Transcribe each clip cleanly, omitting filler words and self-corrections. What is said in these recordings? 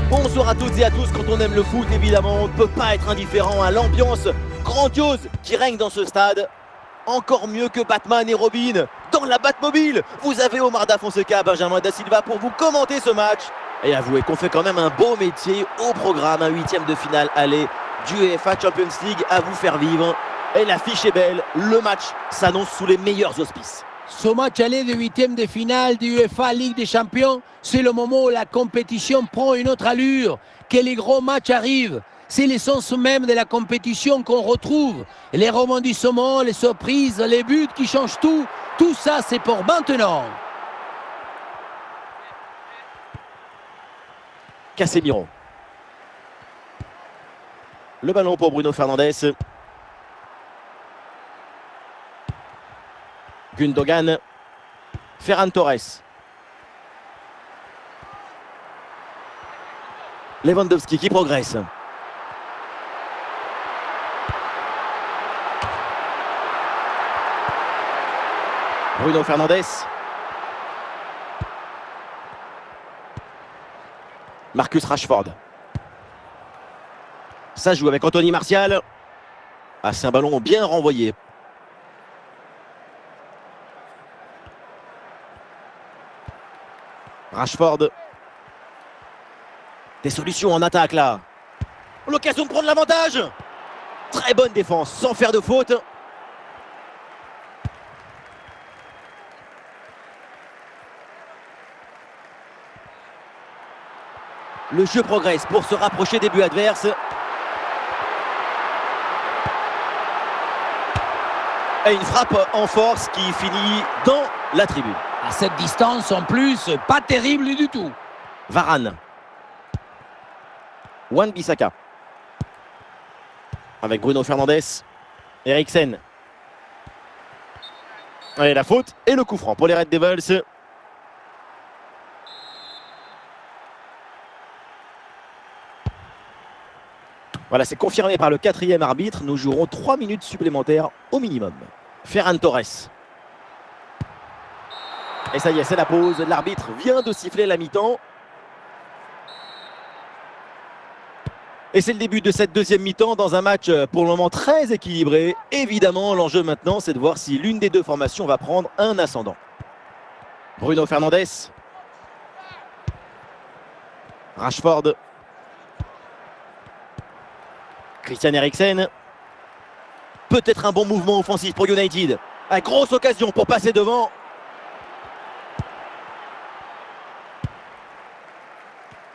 Bonsoir à toutes et à tous, quand on aime le foot évidemment on ne peut pas être indifférent à l'ambiance grandiose qui règne dans ce stade. Encore mieux que Batman et Robin dans la Batmobile. Vous avez Omar Da Fonseca, Benjamin Da Silva pour vous commenter ce match. Et avouez qu'on fait quand même un beau métier au programme, un huitième de finale aller du UEFA Champions League à vous faire vivre. Et l'affiche est belle, le match s'annonce sous les meilleurs auspices. Ce match aller de huitième de finale du UEFA Ligue des Champions, c'est le moment où la compétition prend une autre allure, que les gros matchs arrivent. C'est l'essence même de la compétition qu'on retrouve. Les rebondissements, les surprises, les buts qui changent tout. Tout ça, c'est pour maintenant. Casemiro. Le ballon pour Bruno Fernandes. Gundogan. Ferran Torres. Lewandowski qui progresse. Bruno Fernandes. Marcus Rashford. Ça joue avec Anthony Martial. Ah, c'est un ballon bien renvoyé. Rashford. Des solutions en attaque là. L'occasion de prendre l'avantage. Très bonne défense sans faire de faute. Le jeu progresse pour se rapprocher des buts adverses. Et une frappe en force qui finit dans la tribune. À cette distance, en plus, pas terrible du tout. Varane. Wan-Bissaka. Avec Bruno Fernandes. Eriksen. Et la faute et le coup franc pour les Red Devils. Voilà, c'est confirmé par le quatrième arbitre. Nous jouerons 3 minutes supplémentaires au minimum. Ferran Torres. Et ça y est, c'est la pause. L'arbitre vient de siffler la mi-temps. Et c'est le début de cette deuxième mi-temps dans un match pour le moment très équilibré. Évidemment, l'enjeu maintenant, c'est de voir si l'une des deux formations va prendre un ascendant. Bruno Fernandes. Rashford. Christian Eriksen. Peut-être un bon mouvement offensif pour United. Ah, grosse occasion pour passer devant.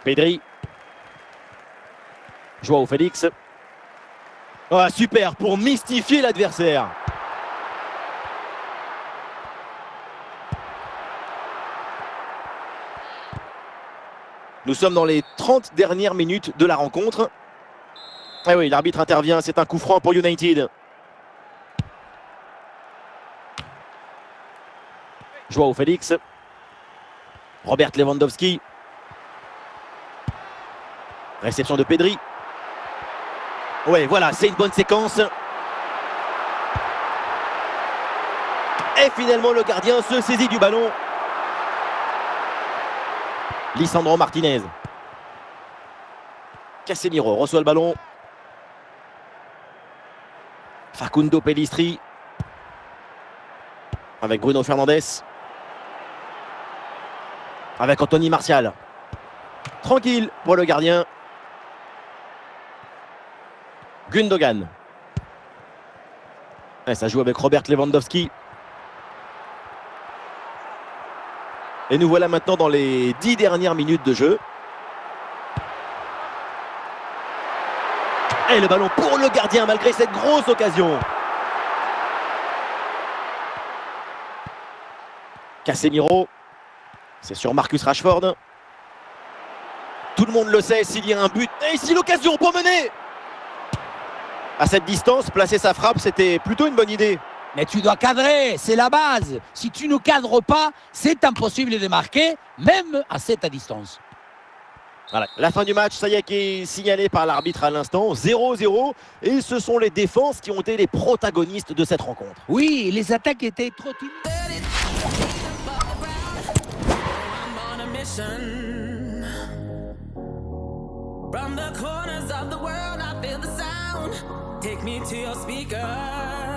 Pedri. Joao Félix. Oh, super pour mystifier l'adversaire. Nous sommes dans les 30 dernières minutes de la rencontre. Ah oui, l'arbitre intervient, c'est un coup franc pour United. Joao Félix. Robert Lewandowski. Réception de Pedri. Ouais, voilà, c'est une bonne séquence. Et finalement, le gardien se saisit du ballon. Lisandro Martinez. Casemiro reçoit le ballon. Facundo Pellistri. Avec Bruno Fernandes. Avec Anthony Martial. Tranquille pour le gardien. Gundogan. Et ça joue avec Robert Lewandowski. Et nous voilà maintenant dans les 10 dernières minutes de jeu. Et le ballon pour le gardien malgré cette grosse occasion. Casemiro. C'est sur Marcus Rashford. Tout le monde le sait, s'il y a un but. Et ici l'occasion pour mener. À cette distance, placer sa frappe, c'était plutôt une bonne idée. Mais tu dois cadrer, c'est la base. Si tu ne cadres pas, c'est impossible de marquer, même à cette distance. Voilà. La fin du match, ça y est, qui est signalée par l'arbitre à l'instant, 0-0. Et ce sont les défenses qui ont été les protagonistes de cette rencontre. Oui, les attaques étaient trop timides. From the corners of the world, I feel the sound. Take me to your speaker.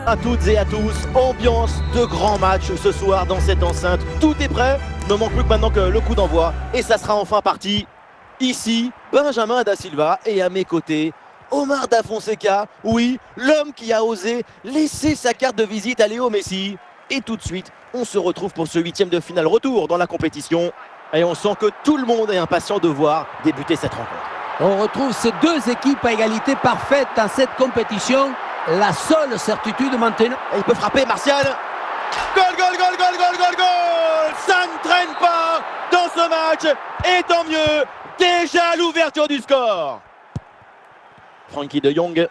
À toutes et à tous, ambiance de grand match ce soir dans cette enceinte. Tout est prêt, ne manque plus que maintenant que le coup d'envoi. Et ça sera enfin parti. Ici, Benjamin Da Silva et à mes côtés, Omar Da Fonseca. Oui, l'homme qui a osé laisser sa carte de visite à Léo Messi. Et tout de suite, on se retrouve pour ce 8e de finale retour dans la compétition. Et on sent que tout le monde est impatient de voir débuter cette rencontre. On retrouve ces deux équipes à égalité parfaite dans cette compétition. La seule certitude maintenant. Et il peut frapper, Martial. Goal, goal, goal, goal, goal, goal, goal. Ça ne traîne pas dans ce match. Et tant mieux, déjà l'ouverture du score. Frenkie de Jong.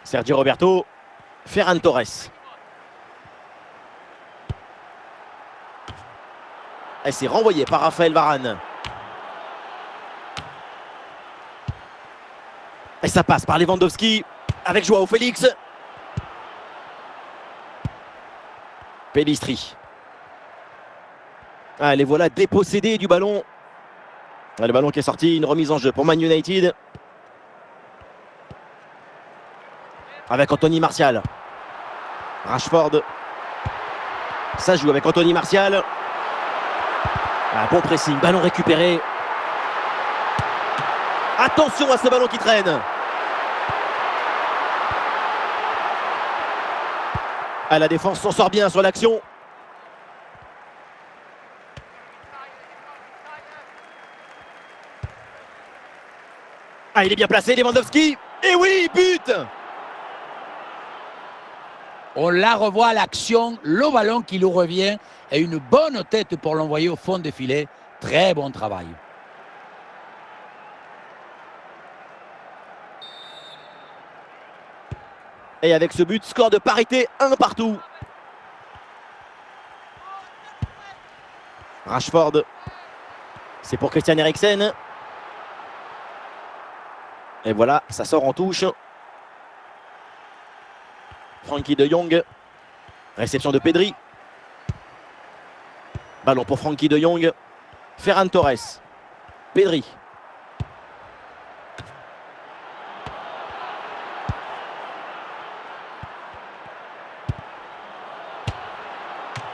Sergio Roberto. Ferran Torres. Et c'est renvoyé par Raphaël Varane. Et ça passe par Lewandowski avec Joao Félix. Pellistri. Ah, les voilà dépossédés du ballon. Ah, le ballon qui est sorti, une remise en jeu pour Man United. Avec Anthony Martial. Rashford. Ça joue avec Anthony Martial. Ah, bon pressing, ballon récupéré. Attention à ce ballon qui traîne. Ah, la défense s'en sort bien sur l'action. Ah, il est bien placé, Lewandowski. Et oui, but! On la revoit à l'action, le ballon qui lui revient et une bonne tête pour l'envoyer au fond des filets. Très bon travail. Et avec ce but, score de parité, 1 partout. Rashford. C'est pour Christian Eriksen. Et voilà, ça sort en touche. Frenkie de Jong. Réception de Pedri. Ballon pour Frenkie de Jong. Ferran Torres. Pedri.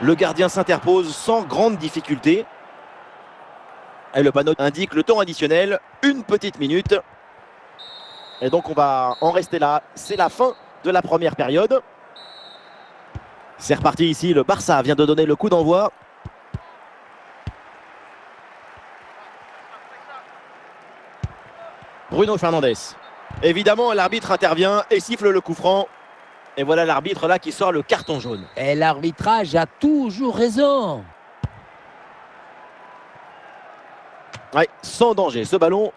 Le gardien s'interpose sans grande difficulté. Et le panneau indique le temps additionnel, 1 petite minute. Et donc on va en rester là. C'est la fin de la première période. C'est reparti ici, le Barça vient de donner le coup d'envoi. Bruno Fernandes. Évidemment, l'arbitre intervient et siffle le coup franc. Et voilà l'arbitre là qui sort le carton jaune. Et l'arbitrage a toujours raison. Ouais, sans danger, ce ballon.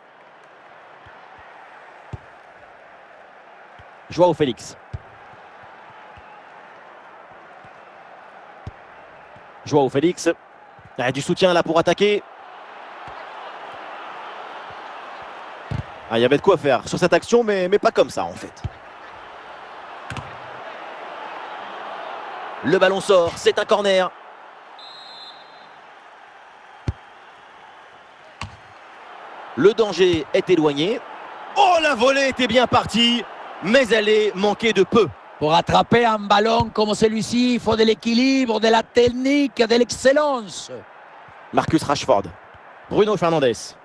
Joao Félix. Joao Félix. Il y a du soutien là pour attaquer. Ah, il y avait de quoi faire sur cette action, mais pas comme ça en fait. Le ballon sort, c'est un corner. Le danger est éloigné. Oh, la volée était bien partie, mais elle est manquée de peu. Pour attraper un ballon comme celui-ci, il faut de l'équilibre, de la technique, de l'excellence. Marcus Rashford. Bruno Fernandes.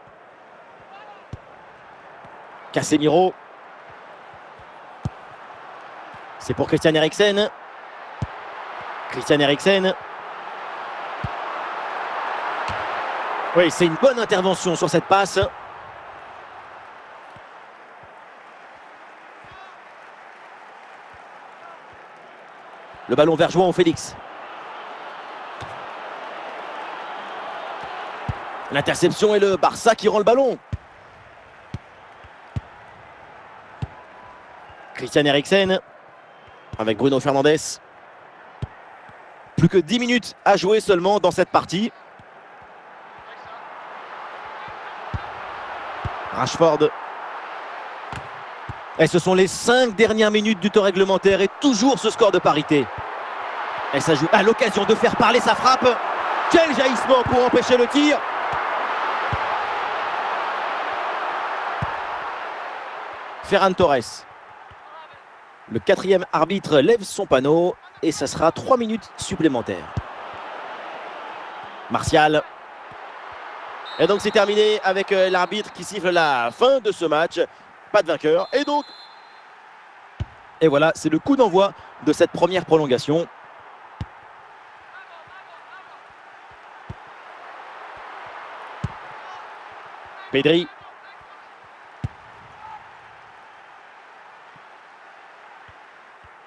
Casemiro. C'est pour Christian Eriksen. Christian Eriksen. Oui, c'est une bonne intervention sur cette passe. Le ballon vers Joao Félix. L'interception et le Barça qui rend le ballon. Christian Eriksen avec Bruno Fernandes. Plus que 10 minutes à jouer seulement dans cette partie. Rashford. Et ce sont les 5 dernières minutes du temps réglementaire et toujours ce score de parité. Et ça joue à l'occasion de faire parler sa frappe. Quel jaillissement pour empêcher le tir. Ferran Torres. Le quatrième arbitre lève son panneau et ça sera 3 minutes supplémentaires. Martial. Et donc c'est terminé avec l'arbitre qui siffle la fin de ce match. Pas de vainqueur. Et voilà, c'est le coup d'envoi de cette première prolongation. Pedri.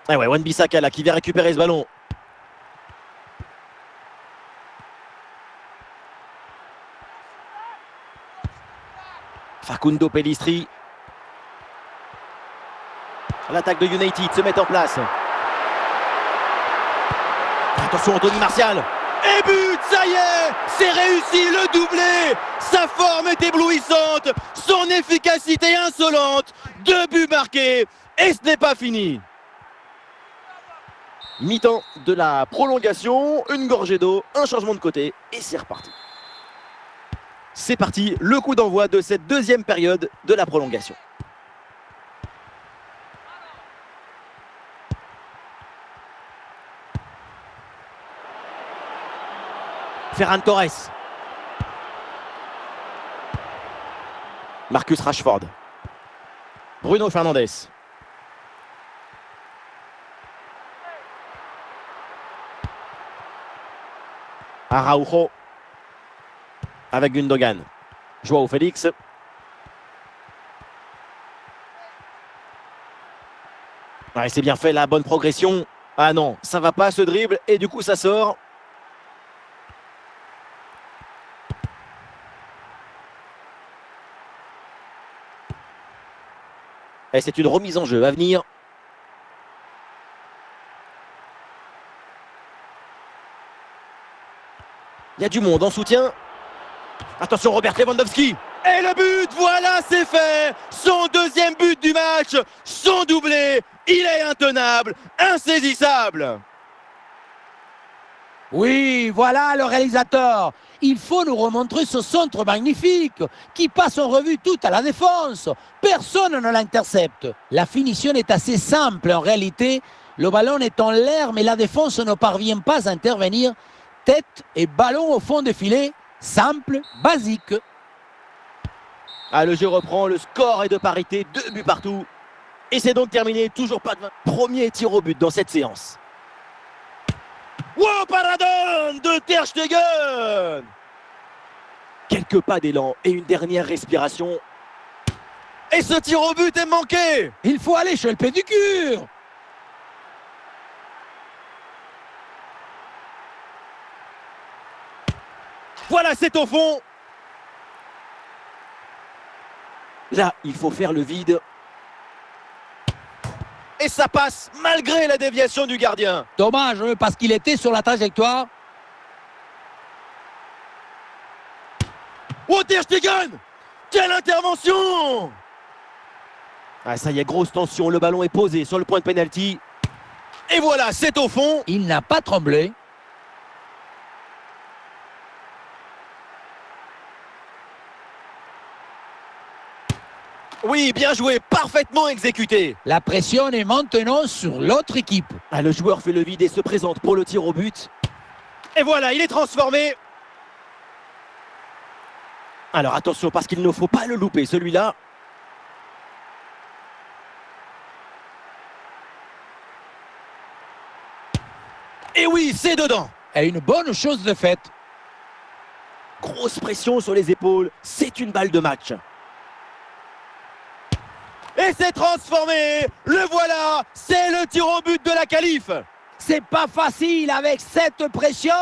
Ah ouais, Wan-Bissaka là qui vient récupérer ce ballon. Facundo Pellistri. L'attaque de United se met en place. Attention Anthony Martial. Et but, ça y est, c'est réussi, le doublé. Sa forme est éblouissante, son efficacité insolente. 2 buts marqués et ce n'est pas fini. Mi-temps de la prolongation, une gorgée d'eau, un changement de côté et c'est reparti. C'est parti, le coup d'envoi de cette deuxième période de la prolongation. Ferran Torres. Marcus Rashford. Bruno Fernandes. Araujo. Avec Gundogan. Joao Félix. Ouais, c'est bien fait, la bonne progression. Ah non, ça va pas ce dribble et du coup ça sort. Et c'est une remise en jeu à venir. Il y a du monde en soutien. Attention Robert Lewandowski. Et le but, voilà, c'est fait. Son deuxième but du match, son doublé. Il est intenable, insaisissable. Oui, voilà le réalisateur. Il faut nous remontrer ce centre magnifique qui passe en revue toute à la défense. Personne ne l'intercepte. La finition est assez simple en réalité. Le ballon est en l'air, mais la défense ne parvient pas à intervenir. Tête et ballon au fond des filets. Simple, basique. Ah, le jeu reprend, le score est de parité, 2 buts partout. Et c'est donc terminé, toujours pas de premier tir au but dans cette séance. Wow, paradon de Ter Stegen. Quelques pas d'élan et une dernière respiration. Et ce tir au but est manqué. Il faut aller chez le pédicure. Voilà, c'est au fond. Là, il faut faire le vide. Et ça passe malgré la déviation du gardien. Dommage, parce qu'il était sur la trajectoire. Oh, Ter Stegen! Quelle intervention! Ah, ça y est, grosse tension. Le ballon est posé sur le point de pénalty. Et voilà, c'est au fond. Il n'a pas tremblé. Oui, bien joué, parfaitement exécuté. La pression est maintenant sur l'autre équipe. Ah, le joueur fait le vide et se présente pour le tir au but. Et voilà, il est transformé. Alors attention, parce qu'il ne faut pas le louper, celui-là. Et oui, c'est dedans. Et une bonne chose de faite. Grosse pression sur les épaules, c'est une balle de match. Et c'est transformé. Le voilà, c'est le tir au but de la qualif. C'est pas facile avec cette pression.